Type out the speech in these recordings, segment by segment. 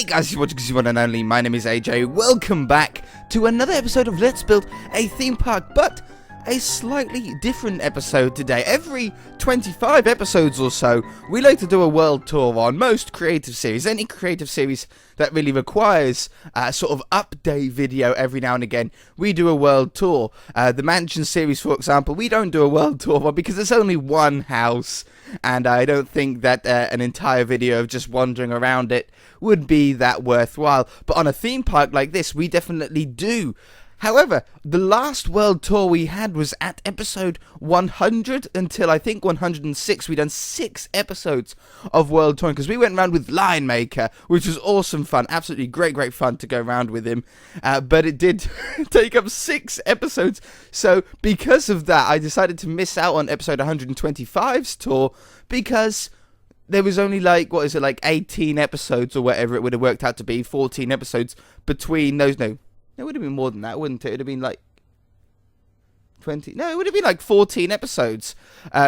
guys, you're watching one and only. My name is AJ. Welcome back to another episode of Let's Build a Theme Park, but a slightly different episode today. Every 25 episodes or so, we like to do a world tour on most creative series. Any creative series that really requires a sort of update video every now and again, we do a world tour. The Mansion series, for example, we don't do a world tour because it's only one house, and I don't think that an entire video of just wandering around it would be that worthwhile. But on a theme park like this, we definitely do. However, the last world tour we had was at episode 100 until I think 106. We done 6 episodes of world touring because we went around with Lion Maker, which was awesome fun. Absolutely great fun to go around with him. But it did take up 6 episodes. So because of that, I decided to miss out on episode 125's tour because there was only like, 18 episodes or whatever it would have worked out to be, 14 episodes between those. No, it would have been more than that, wouldn't it? It would have been like 20. No, it would have been like 14 episodes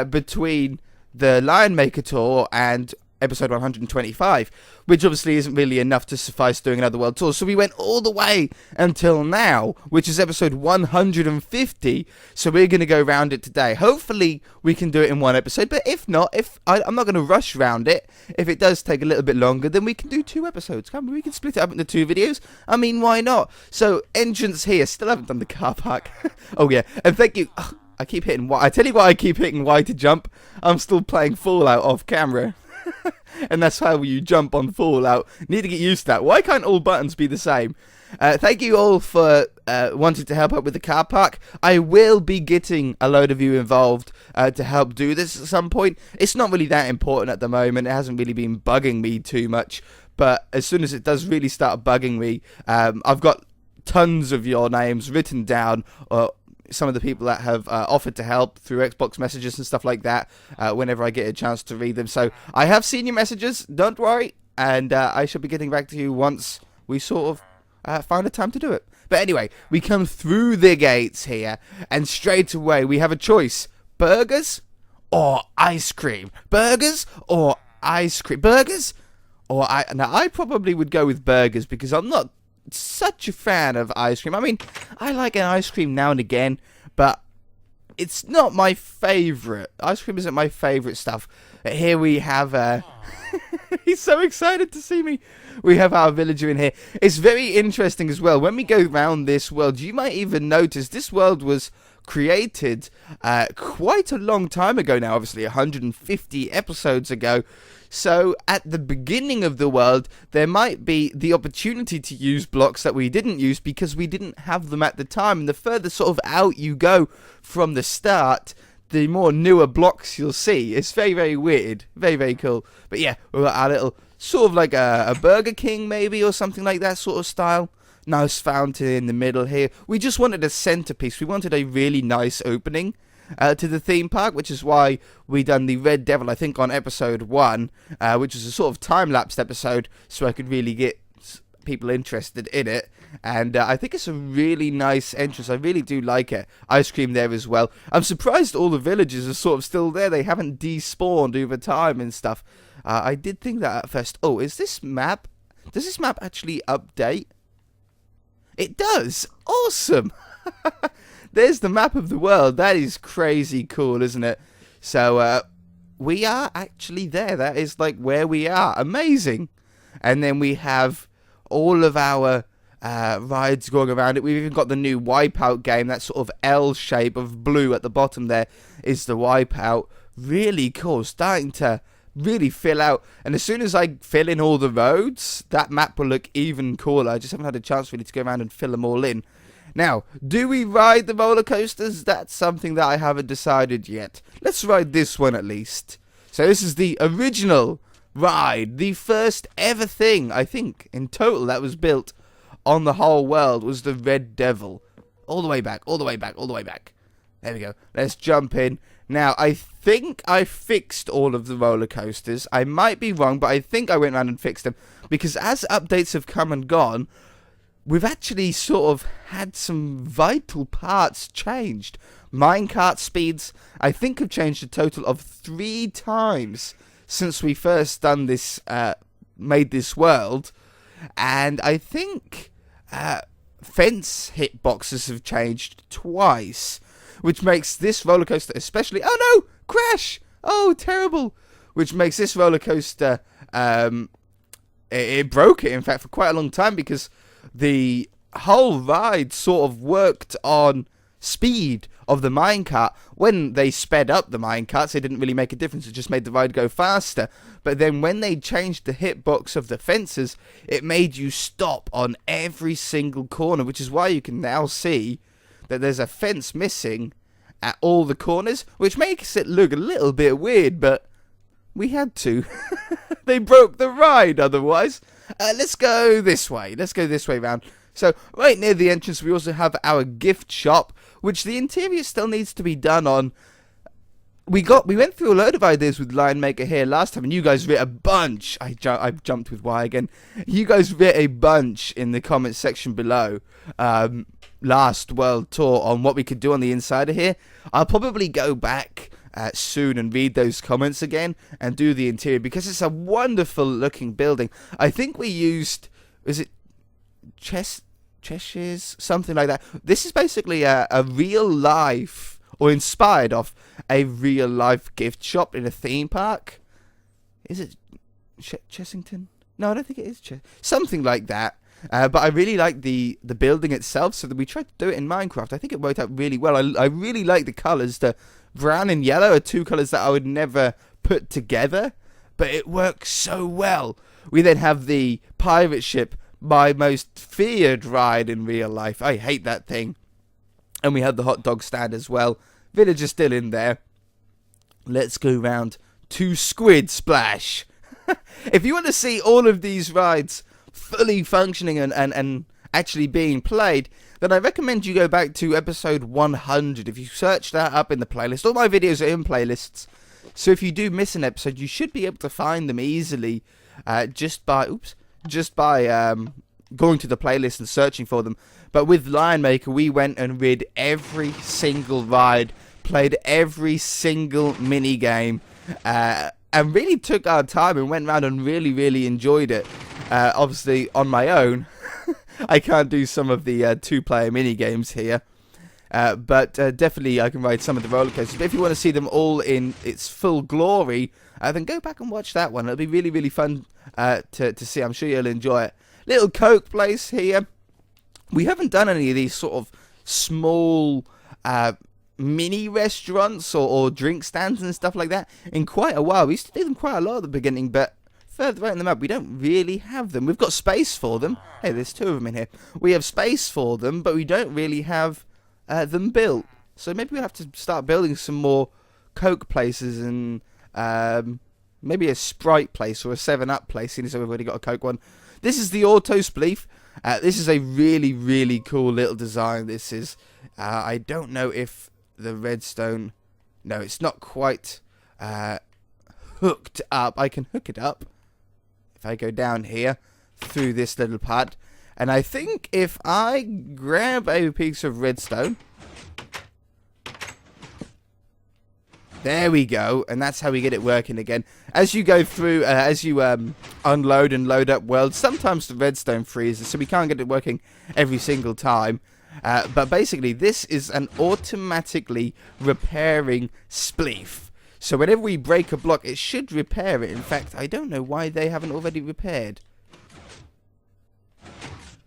between the Lion Maker tour and episode 125, which obviously isn't really enough to suffice doing another world tour. So we went all the way until now, which is episode 150. So we're going to go around it today. Hopefully we can do it in one episode, but if not, I'm not going to rush around it. If it does take a little bit longer, then we can do 2 episodes. We can split it up into 2 videos. I mean, why not? So entrance here. Still haven't done the car park. Oh yeah, and thank you. I keep hitting Y. I tell you why I keep hitting Y to jump. I'm still playing Fallout off camera. And that's how you jump on Fallout. Need to get used to that. Why can't all buttons be the same? Thank you all for wanting to help out with the car park. I will be getting a load of you involved to help do this at some point. It's not really that important at the moment. It hasn't really been bugging me too much. But as soon as it does really start bugging me, I've got tons of your names written down. Some of the people that have offered to help through Xbox messages and stuff like that whenever I get a chance to read them. So I have seen your messages, don't worry, and I shall be getting back to you once we sort of find a time to do it. But anyway, we come through the gates here, and straight away we have a choice: burgers or ice cream? Burgers or ice cream? Burgers or Now I probably would go with burgers because I'm not such a fan of ice cream. I mean, I like an ice cream now and again, but it's not my favourite. Ice cream isn't my favourite stuff. Here we have he's so excited to see me. We have our villager in here. It's very interesting as well. When we go around this world, you might even notice this world was created quite a long time ago now, obviously 150 episodes ago. So at the beginning of the world, there might be the opportunity to use blocks that we didn't use because we didn't have them at the time. And the further sort of out you go from the start, the more newer blocks you'll see. It's very weird. Very cool. But yeah, we've got our little sort of like a Burger King maybe or something like that sort of style. Nice fountain in the middle here. We just wanted a centerpiece. We wanted a really nice opening to the theme park, which is why we done the Red Devil, I think, on episode 1, which was a sort of time-lapsed episode, so I could really get people interested in it. And I think it's a really nice entrance. I really do like it. Ice cream there as well. I'm surprised all the villagers are sort of still there. They haven't despawned over time and stuff. I did think that at first. Oh, is this map? Does this map actually update? It does. Awesome. There's the map of the world. That is crazy cool, isn't it? So, we are actually there. That is, like, where we are. Amazing. And then we have all of our rides going around it. We've even got the new Wipeout game. That sort of L shape of blue at the bottom there is the Wipeout. Really cool. Starting to really fill out. And as soon as I fill in all the roads, that map will look even cooler. I just haven't had a chance really to go around and fill them all in. Now, do we ride the roller coasters? That's something that I haven't decided yet. Let's ride this one at least. So this is the original ride. The first ever thing, I think, in total that was built on the whole world was the Red Devil. All the way back. There we go. Let's jump in. Now, I think I fixed all of the roller coasters. I might be wrong, but I think I went around and fixed them. Because as updates have come and gone, we've actually sort of had some vital parts changed. Minecart speeds, I think, have changed a total of 3 times since we first done this, made this world. and I think fence hitboxes have changed twice, which makes this roller coaster especially. Oh no! Crash! Oh, terrible! Which makes this roller coaster. It broke it, in fact, for quite a long time because the whole ride sort of worked on speed of the minecart. When they sped up the minecarts, it didn't really make a difference. It just made the ride go faster. But then when they changed the hitbox of the fences, it made you stop on every single corner, which is why you can now see that there's a fence missing at all the corners, which makes it look a little bit weird, but we had to. They broke the ride otherwise. Let's go this way. Let's go this way round. So, right near the entrance, we also have our gift shop, which the interior still needs to be done on. We went through a load of ideas with Lion Maker here last time, and you guys writ a bunch. I jumped with Y again. You guys writ a bunch in the comments section below. Last World Tour on what we could do on the inside of here. I'll probably go back soon and read those comments again and do the interior because it's a wonderful looking building. I think we used, is it Cheshire's, something like that. This is basically a real life, or inspired off a real life gift shop in a theme park. Is it Chessington? No, I don't think it is something like that. But I really like the building itself, so that we tried to do it in Minecraft. I think it worked out really well. I really like the colours. The brown and yellow are two colours that I would never put together, but it works so well. We then have the pirate ship, my most feared ride in real life. I hate that thing. And we have the hot dog stand as well. Villager's still in there. Let's go round to Squid Splash. If you want to see all of these rides fully functioning and actually being played, then I recommend you go back to episode 100. If you search that up in the playlist, all my videos are in playlists, so if you do miss an episode, you should be able to find them easily just by going to the playlist and searching for them. But with Lion Maker, we went and rid every single ride, played every single mini game, and really took our time and went around and really enjoyed it. Obviously, on my own, I can't do some of the two-player mini games here, but definitely I can ride some of the roller coasters. But if you want to see them all in its full glory, then go back and watch that one. It'll be really fun to see. I'm sure you'll enjoy it. Little Coke place here. We haven't done any of these sort of small mini restaurants or drink stands and stuff like that in quite a while. We used to do them quite a lot at the beginning, but further right in the map, we don't really have them. We've got space for them. Hey, there's two of them in here. We have space for them, but we don't really have them built. So maybe we'll have to start building some more Coke places and maybe a Sprite place or a 7-Up place, seeing as we've already got a Coke one. This is the Auto Spleef. This is a really cool little design. This is, I don't know if the redstone, no, it's not quite hooked up. I can hook it up if I go down here through this little part, and I think if I grab a piece of redstone, there we go, and that's how we get it working again. As you go through, as you unload and load up worlds, sometimes the redstone freezes, so we can't get it working every single time. But basically, this is an automatically repairing spleef. So whenever we break a block, it should repair it. In fact, I don't know why they haven't already repaired.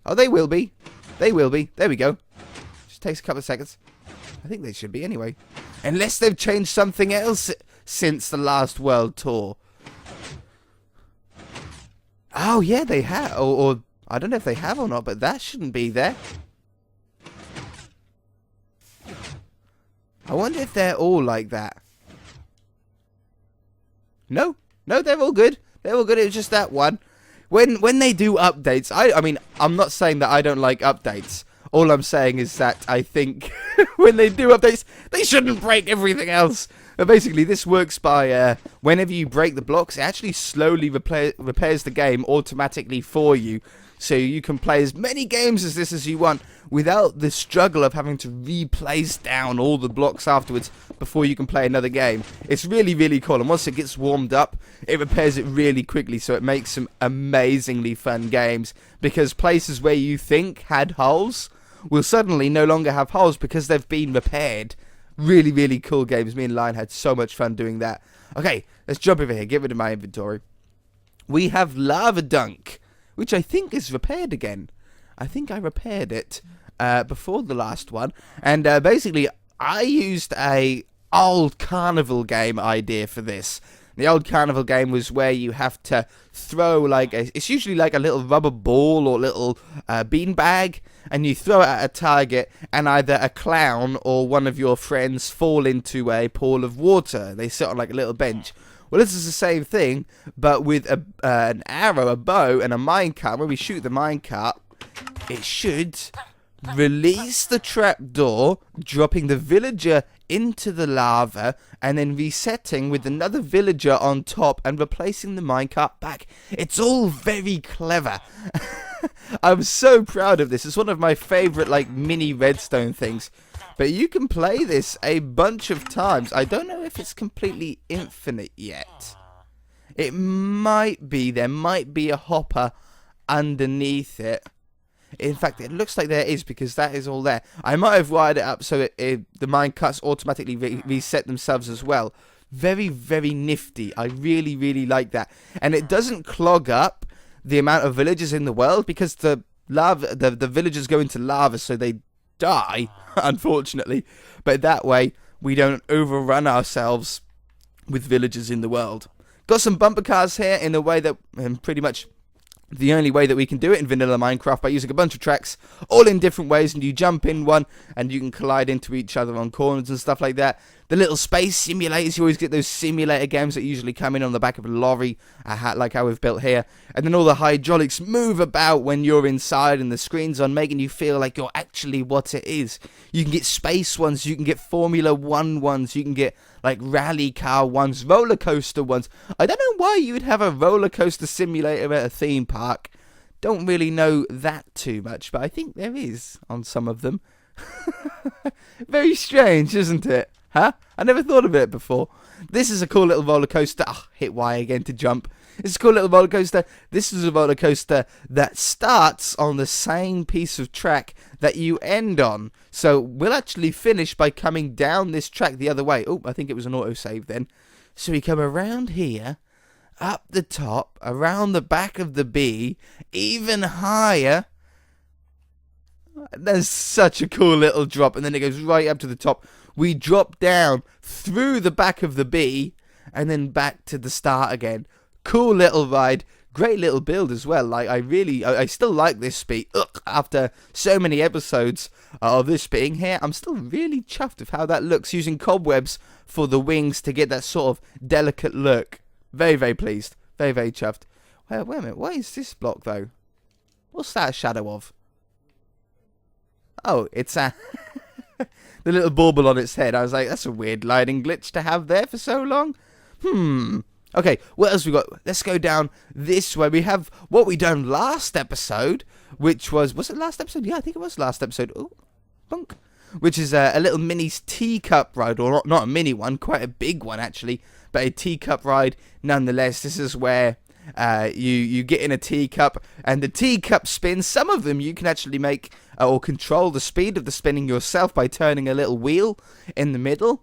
Oh, they will be. They will be. There we go. Just takes a couple of seconds. I think they should be anyway. Unless they've changed something else since the last World Tour. Oh, yeah, they have. Or I don't know if they have or not, but that shouldn't be there. I wonder if they're all like that. No, they're all good. They're all good. It was just that one. When they do updates, I mean, I'm not saying that I don't like updates. All I'm saying is that I think when they do updates, they shouldn't break everything else. But basically, this works by whenever you break the blocks, it actually slowly repairs the game automatically for you. So you can play as many games as this as you want without the struggle of having to replace down all the blocks afterwards before you can play another game. It's really, really cool. And once it gets warmed up, it repairs it really quickly. So it makes some amazingly fun games. Because places where you think had holes will suddenly no longer have holes because they've been repaired. Really, really cool games. Me and Lion had so much fun doing that. Okay, let's jump over here. Get rid of my inventory. We have Lava Dunk, which I think is repaired again. I think I repaired it before the last one. And basically, I used a old carnival game idea for this. The old carnival game was where you have to throw it's usually like a little rubber ball or little beanbag, and you throw it at a target, and either a clown or one of your friends fall into a pool of water. They sit on like a little bench. Well, this is the same thing, but with an arrow, a bow, and a minecart. When we shoot the minecart, it should release the trapdoor, dropping the villager into the lava, and then resetting with another villager on top and replacing the minecart back. It's all very clever. I'm so proud of this. It's one of my favourite, mini redstone things. But you can play this a bunch of times. I don't know if it's completely infinite yet. It might be. There might be a hopper underneath it. In fact, it looks like there is, because that is all there. I might have wired it up so the minecarts automatically reset themselves as well. Very, very nifty. I really, really like that. And it doesn't clog up the amount of villagers in the world, because the villagers go into lava, so they die, unfortunately. But that way, we don't overrun ourselves with villagers in the world. Got some bumper cars here in a way that pretty much the only way that we can do it in vanilla Minecraft, by using a bunch of tracks, all in different ways, and you jump in one, and you can collide into each other on corners and stuff like that. The little space simulators, you always get those simulator games that usually come in on the back of a lorry, like how we've built here. And then all the hydraulics move about when you're inside, and the screen's on, making you feel like you're actually what it is. You can get space ones, you can get Formula 1 ones, you can get rally car ones, roller coaster ones. I don't know why you would have a roller coaster simulator at a theme park. Don't really know that too much, but I think there is on some of them. Very strange, isn't it? Huh? I never thought of it before. This is a cool little roller coaster. Hit Y again to jump. It's a cool little roller coaster. This is a roller coaster that starts on the same piece of track that you end on. So we'll actually finish by coming down this track the other way. Oh, I think it was an autosave then. So we come around here, up the top, around the back of the bee, even higher. There's such a cool little drop, and then it goes right up to the top. We drop down through the back of the bee, and then back to the start again. Cool little ride, great little build as well. I still like this speed. After so many episodes of this being here, I'm still really chuffed with how that looks, using cobwebs for the wings to get that sort of delicate look. Very, very pleased. Very, very chuffed. Wait a minute, what is this block though? What's that a shadow of? Oh, it's the little bauble on its head. I was like, that's a weird lighting glitch to have there for so long. Okay, what else we got? Let's go down this way. We have what we done last episode, which was it last episode? Yeah, I think it was last episode. Oh, bunk. Which is a little mini teacup ride, or not a mini one, quite a big one actually, but a teacup ride nonetheless. This is where you get in a teacup, and the teacup spins. Some of them you can actually make or control the speed of the spinning yourself by turning a little wheel in the middle.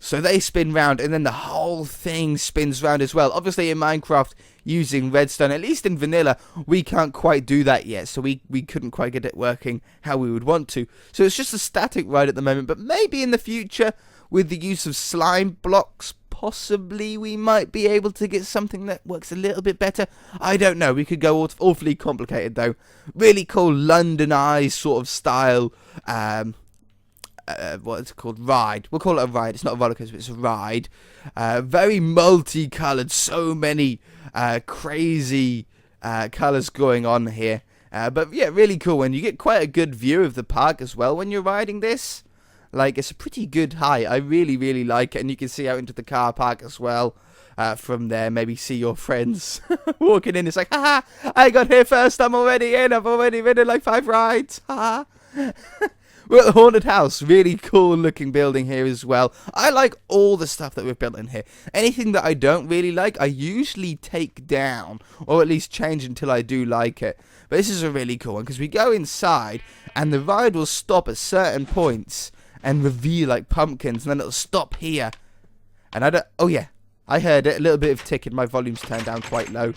So they spin round, and then the whole thing spins round as well. Obviously in Minecraft, using redstone, at least in vanilla, we can't quite do that yet. So we couldn't quite get it working how we would want to. So it's just a static ride at the moment. But maybe in the future, with the use of slime blocks, possibly we might be able to get something that works a little bit better. I don't know. We could go awfully complicated though. Really cool London Eye sort of style. What is it called? Ride. We'll call it a ride. It's not a roller coaster, it's a ride. Very multicolored. So many crazy colors going on here. But yeah, really cool. And you get quite a good view of the park as well when you're riding this. Like, it's a pretty good height. I really, really like it. And you can see out into the car park as well. From there, maybe see your friends walking in. It's like, haha, I got here first. I'm already in. I've already ridden like 5 rides. Haha. We're at the haunted house. Really cool looking building here as well. I like all the stuff that we've built in here. Anything that I don't really like, I usually take down, or at least change until I do like it. But this is a really cool one, because we go inside and the ride will stop at certain points and reveal like pumpkins, and then it'll stop here. And I don't, oh yeah, I heard it, a little bit of ticking. My volume's turned down quite low.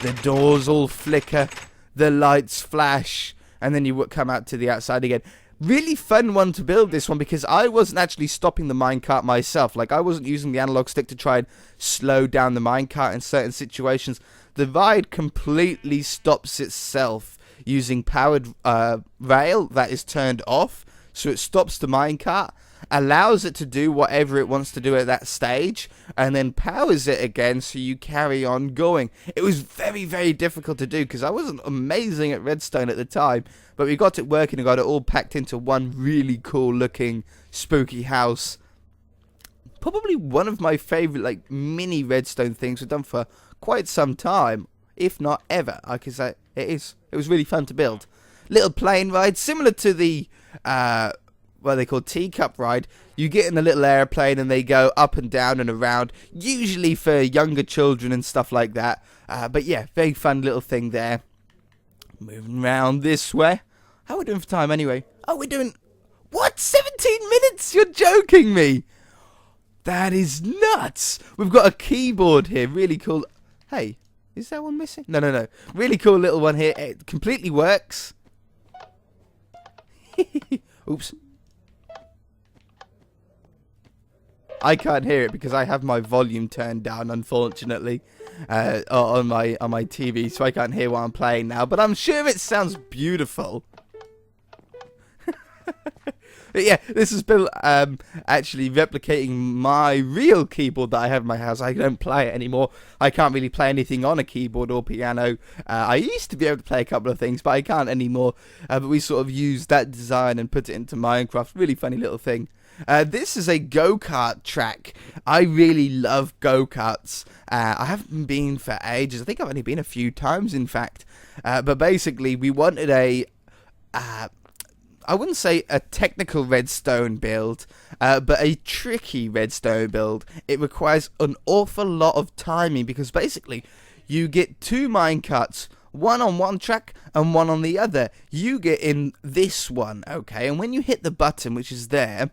The doors all flicker, the lights flash, and then you come out to the outside again. Really fun one to build, this one, because I wasn't actually stopping the minecart myself. Like, I wasn't using the analog stick to try and slow down the minecart in certain situations. The ride completely stops itself using powered rail that is turned off. So it stops the minecart, allows it to do whatever it wants to do at that stage, and then powers it again so you carry on going. It was very, very difficult to do because I wasn't amazing at redstone at the time, but we got it working and got it all packed into one really cool looking spooky house. Probably one of my favourite like mini redstone things we've done for quite some time, if not ever. I can say it was really fun to build. Little plane ride similar to the what they call teacup ride. You get in a little airplane and they go up and down and around, usually for younger children and stuff like that. But yeah, very fun little thing there. Moving around this way. How are we doing for time anyway? Oh, we're doing, what, 17 minutes? You're joking me. That is nuts. We've got a keyboard here, really cool. Hey, is that one missing? No. Really cool little one here. It completely works. Oops. I can't hear it because I have my volume turned down, unfortunately, on my TV, so I can't hear what I'm playing now. But I'm sure it sounds beautiful. But yeah, this is built actually replicating my real keyboard that I have in my house. I don't play it anymore. I can't really play anything on a keyboard or piano. I used to be able to play a couple of things, but I can't anymore. But we sort of used that design and put it into Minecraft. Really funny little thing. This is a go-kart track. I really love go-karts. I haven't been for ages. I think I've only been a few times, in fact. But basically, we wanted a... I wouldn't say a technical redstone build, but a tricky redstone build. It requires an awful lot of timing because basically you get 2 minecarts, one on one track and one on the other. You get in this one, okay, and when you hit the button, which is there,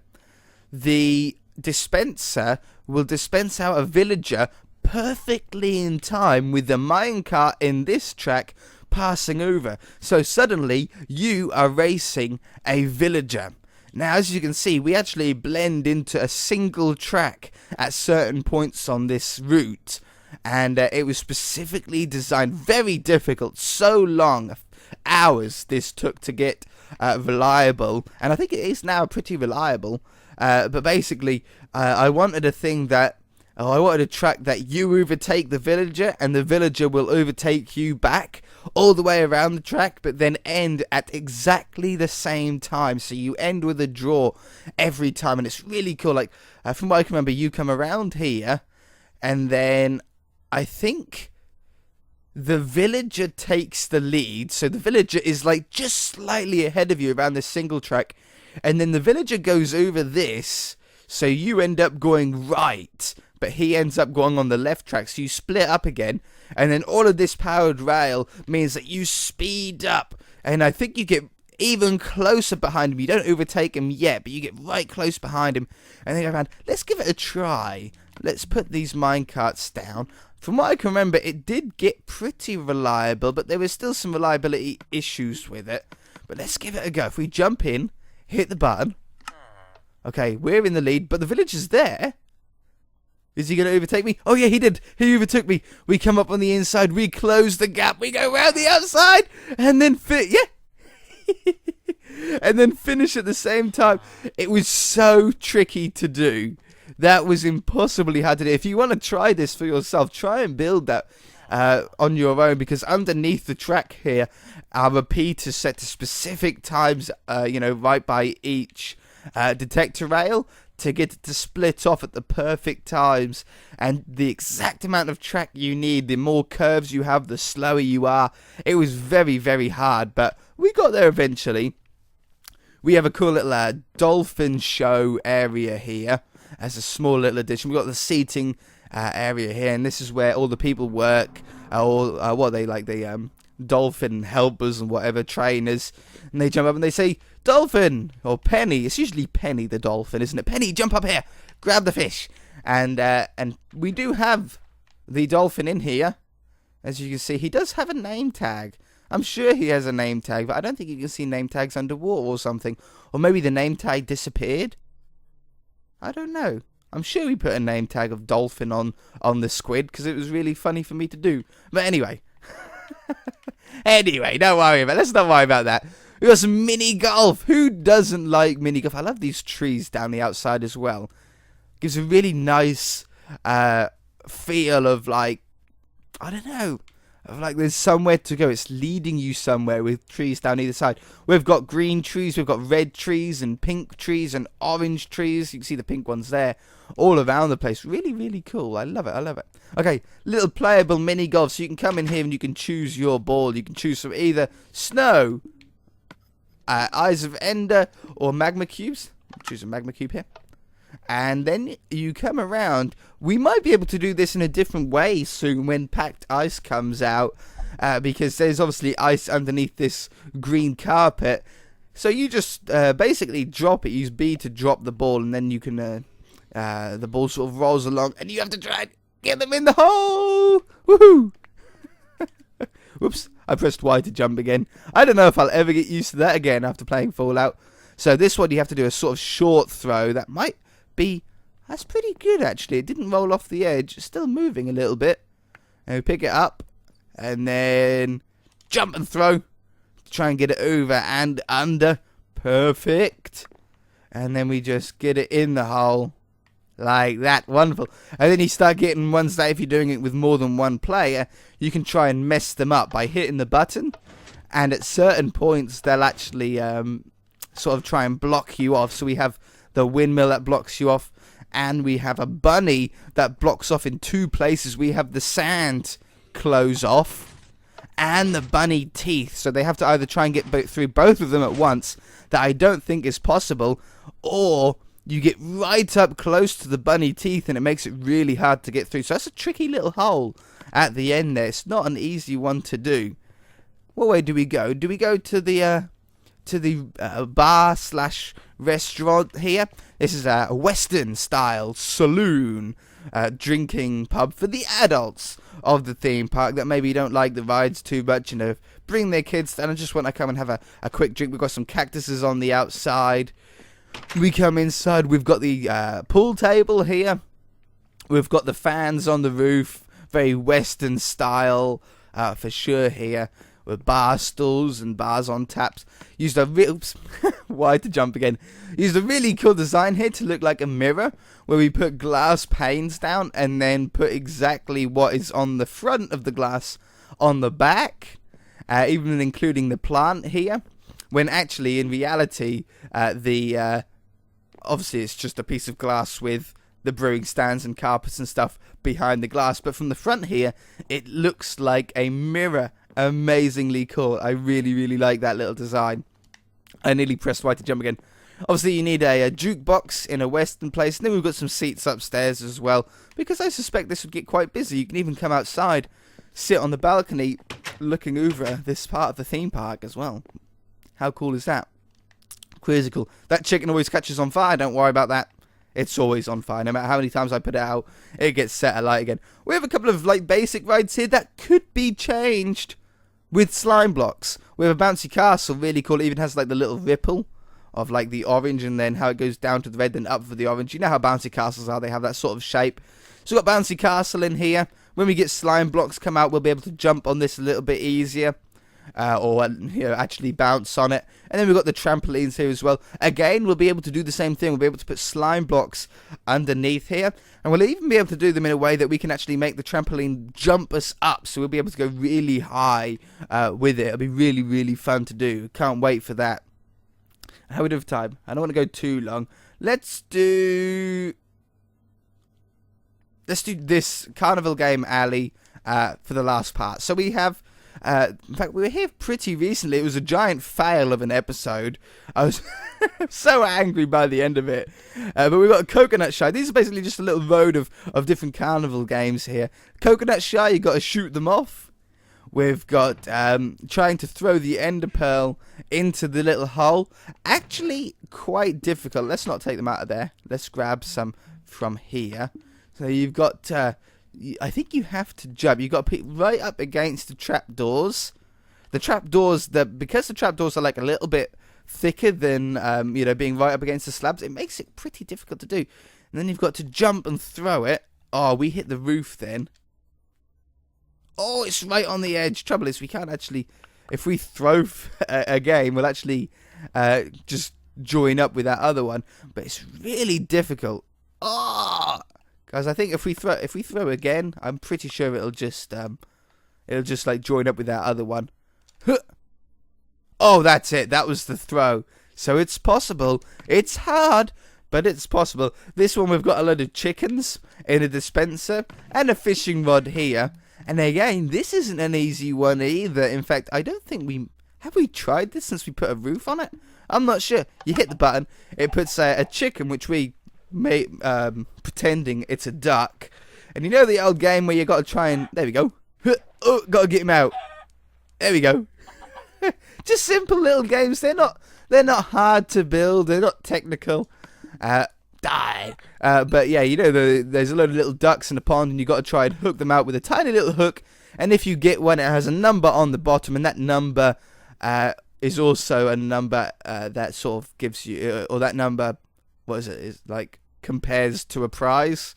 the dispenser will dispense out a villager perfectly in time with the minecart in this track passing over. So suddenly you are racing a villager. Now, as you can see, we actually blend into a single track at certain points on this route, and it was specifically designed, very difficult, so long, hours this took to get reliable, and I think it is now pretty reliable. But basically, I wanted a thing that I wanted a track that you overtake the villager and the villager will overtake you back all the way around the track, but then end at exactly the same time. So you end with a draw every time, and it's really cool. Like, from what I can remember, you come around here, and then I think the villager takes the lead. So the villager is like just slightly ahead of you around this single track, and then the villager goes over this, so you end up going right, but he ends up going on the left track, so you split up again, and then all of this powered rail means that you speed up, and I think you get even closer behind him. You don't overtake him yet, but you get right close behind him, and then go around. Let's give it a try. Let's put these minecarts down. From what I can remember, it did get pretty reliable, but there was still some reliability issues with it. But let's give it a go. If we jump in, hit the button. Okay, we're in the lead, but the villager's there. Is he going to overtake me? Oh yeah, he did. He overtook me. We come up on the inside. We close the gap. We go around the outside. And then and then finish at the same time. It was so tricky to do. That was impossibly hard to do. If you want to try this for yourself, try and build that on your own, because underneath the track here are repeaters set to specific times, right by each detector rail to get it to split off at the perfect times, and the exact amount of track you need. The more curves you have, the slower you are. It was very, very hard, but we got there eventually. We have a cool little dolphin show area here as a small little addition. We've got the seating area here, and this is where all the people work, or what they like, the dolphin helpers and whatever, trainers, and they jump up and they say, "Dolphin," or Penny. It's usually Penny the dolphin, isn't it? "Penny, jump up here, grab the fish." And we do have the dolphin in here. As you can see, he does have a name tag. I'm sure he has a name tag, but I don't think you can see name tags underwater or something. Or maybe the name tag disappeared? I don't know. I'm sure we put a name tag of dolphin on the squid, because it was really funny for me to do. But anyway. Anyway, don't worry about it. Let's not worry about that. We got some mini golf. Who doesn't like mini golf? I love these trees down the outside as well. Gives a really nice feel of, like, I don't know, of like there's somewhere to go. It's leading you somewhere with trees down either side. We've got green trees, we've got red trees and pink trees and orange trees. You can see the pink ones there all around the place. Really, really cool. I love it. I love it. Okay, little playable mini golf. So you can come in here and you can choose your ball. You can choose from either snow, eyes of ender, or magma cubes. Choose a magma cube here. And then you come around. We might be able to do this in a different way soon when packed ice comes out, because there's obviously ice underneath this green carpet. So you just basically drop it. Use B to drop the ball, and then you can the ball sort of rolls along, and you have to try and get them in the hole. Woohoo! Whoops! I pressed Y to jump again. I don't know if I'll ever get used to that again after playing Fallout. So this one you have to do a sort of short throw. That might be, that's pretty good actually. It didn't roll off the edge. It's still moving a little bit. And we pick it up and then jump and throw. Try and get it over and under. Perfect. And then we just get it in the hole like that. Wonderful. And then you start getting ones that if you're doing it with more than one player, you can try and mess them up by hitting the button, and at certain points they'll actually sort of try and block you off. So we have the windmill that blocks you off, and we have a bunny that blocks off in two places. We have the sand close off and the bunny teeth, so they have to either try and get through both of them at once. That I don't think is possible, or you get right up close to the bunny teeth and it makes it really hard to get through. So that's a tricky little hole at the end there. It's not an easy one to do. What way do we go? Do we go to the bar slash restaurant here? This is a Western style saloon drinking pub for the adults of the theme park that maybe don't like the rides too much and bring their kids and just want to come and have a quick drink. We've got some cactuses on the outside. We come inside. We've got the pool table here. We've got the fans on the roof. Very Western style for sure here. With bar stools and bars on taps. Used a oops, why to jump again? Used a really cool design here to look like a mirror, where we put glass panes down and then put exactly what is on the front of the glass on the back, even including the plant here. When actually, in reality, obviously it's just a piece of glass with the brewing stands and carpets and stuff behind the glass. But from the front here, it looks like a mirror. Amazingly cool. I really, really like that little design. I nearly pressed Y to jump again. Obviously, you need a jukebox in a Western place. And then we've got some seats upstairs as well, because I suspect this would get quite busy. You can even come outside, sit on the balcony, looking over this part of the theme park as well. How cool is that? Crazy cool. That chicken always catches on fire. Don't worry about that. It's always on fire. No matter how many times I put it out, it gets set alight again. We have a couple of like basic rides here that could be changed with slime blocks. We have a bouncy castle, really cool. It even has like the little ripple of like the orange and then how it goes down to the red and up for the orange. You know how bouncy castles are, they have that sort of shape. So we've got bouncy castle in here. When we get slime blocks come out, we'll be able to jump on this a little bit easier. Or actually bounce on it. And then we've got the trampolines here as well. Again, we'll be able to do the same thing. We'll be able to put slime blocks underneath here, and we'll even be able to do them in a way that we can actually make the trampoline jump us up, so we'll be able to go really high with it. It'll be really, really fun to do. Can't wait for that. How we do with time? I don't want to go too long. Let's do this carnival game alley for the last part. So we have, in fact, we were here pretty recently. It was a giant fail of an episode. I was so angry by the end of it. But we've got a coconut shy. These are basically just a little road of different carnival games here. Coconut shy, you got to shoot them off. We've got trying to throw the ender pearl into the little hole. Actually, quite difficult. Let's not take them out of there. Let's grab some from here. So you've got, I think you have to jump. You've got to pick right up against the trapdoors. The trapdoors, because the trapdoors are like a little bit thicker than, being right up against the slabs, it makes it pretty difficult to do. And then you've got to jump and throw it. Oh, we hit the roof then. Oh, it's right on the edge. Trouble is, we can't actually, if we throw a game, we'll actually just join up with that other one. But it's really difficult. Oh, guys, I think if we throw again, I'm pretty sure it'll just like join up with that other one. Oh, that's it. That was the throw. So it's possible. It's hard, but it's possible. This one, we've got a load of chickens in a dispenser and a fishing rod here. And again, this isn't an easy one either. In fact, I don't think have we tried this since we put a roof on it? I'm not sure. You hit the button, it puts a chicken, which we made pretending it's a duck. And you know the old game where you got to try and, there we go. Oh, got to get him out. There we go. Just simple little games. They're not hard to build. They're not technical. Die. But yeah, there's a load of little ducks in the pond, and you got to try and hook them out with a tiny little hook. And if you get one, it has a number on the bottom, and that number is also a number that sort of gives you, or that number, what is it? Is like compares to a prize.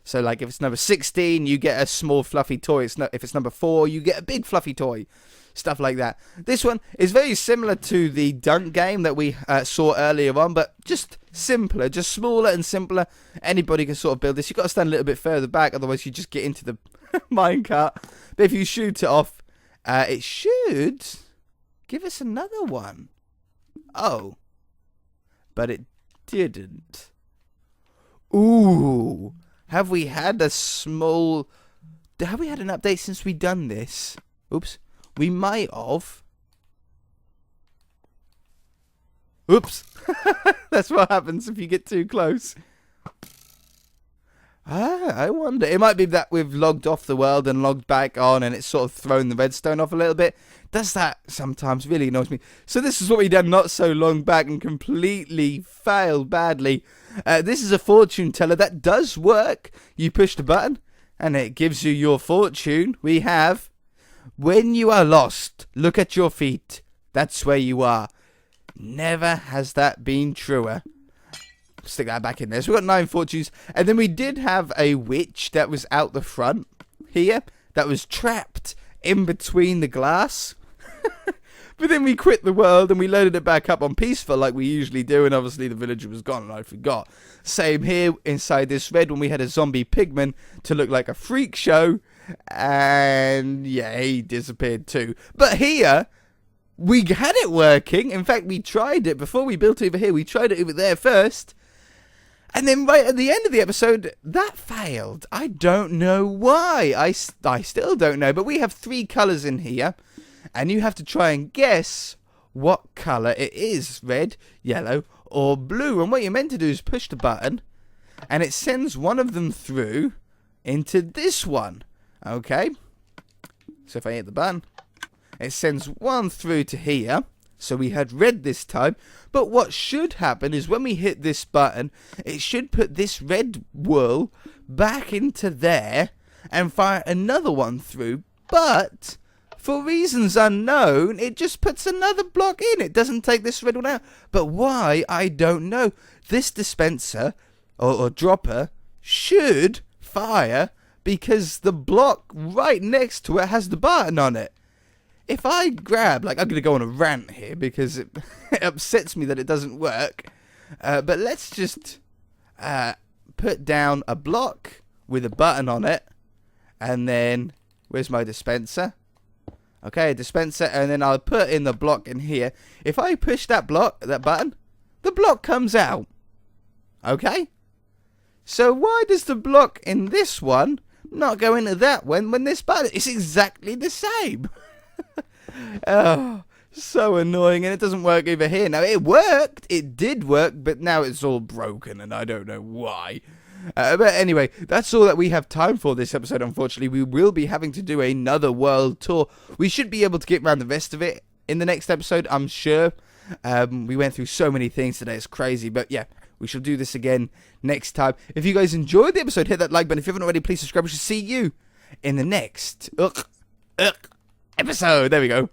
So like if it's number 16, you get a small fluffy toy. If it's number 4, you get a big fluffy toy. Stuff like that. This one is very similar to the dunk game that we saw earlier on, but just simpler, just smaller and simpler. Anybody can sort of build this. You've got to stand a little bit further back, otherwise you just get into the minecart. But if you shoot it off, it should give us another one. Oh. But it didn't. Ooh. Have we had an update since we done this? Oops. We might have. Oops. That's what happens if you get too close. I wonder. It might be that we've logged off the world and logged back on, and it's sort of thrown the redstone off a little bit. Does that sometimes? Really annoys me. So this is what we done not so long back and completely failed badly. This is a fortune teller that does work. You push the button and it gives you your fortune. We have, when you are lost, look at your feet. That's where you are. Never has that been truer. Stick that back in there. So we've got 9 fortunes. And then we did have a witch that was out the front here. That was trapped in between the glass. But then we quit the world and we loaded it back up on peaceful like we usually do. And obviously the villager was gone and I forgot. Same here inside this red when we had a zombie pigman to look like a freak show. And yeah, he disappeared too. But here, we had it working. In fact, we tried it before we built over here. We tried it over there first. And then right at the end of the episode, that failed. I don't know why. I still don't know. But we have 3 colours in here. And you have to try and guess what colour it is. Red, yellow, or blue. And what you're meant to do is push the button. And it sends one of them through into this one. Okay. So if I hit the button, it sends one through to here. So we had red this time. But what should happen is when we hit this button, it should put this red wool back into there and fire another one through. But for reasons unknown, it just puts another block in. It doesn't take this red one out. But why, I don't know. This dispenser or dropper should fire because the block right next to it has the button on it. If I grab, like, I'm going to go on a rant here because it upsets me that it doesn't work. But let's just put down a block with a button on it. And then, where's my dispenser? Okay, a dispenser. And then I'll put in the block in here. If I push that button, the block comes out. Okay? So why does the block in this one not go into that one when this button? It's exactly the same. Oh, so annoying, and it doesn't work over here. Now, it worked. It did work, but now it's all broken, and I don't know why. But anyway, that's all that we have time for this episode, unfortunately. We will be having to do another world tour. We should be able to get around the rest of it in the next episode, I'm sure. We went through so many things today, it's crazy. But yeah, we shall do this again next time. If you guys enjoyed the episode, hit that like button. If you haven't already, please subscribe. We shall see you in the next episode. There we go.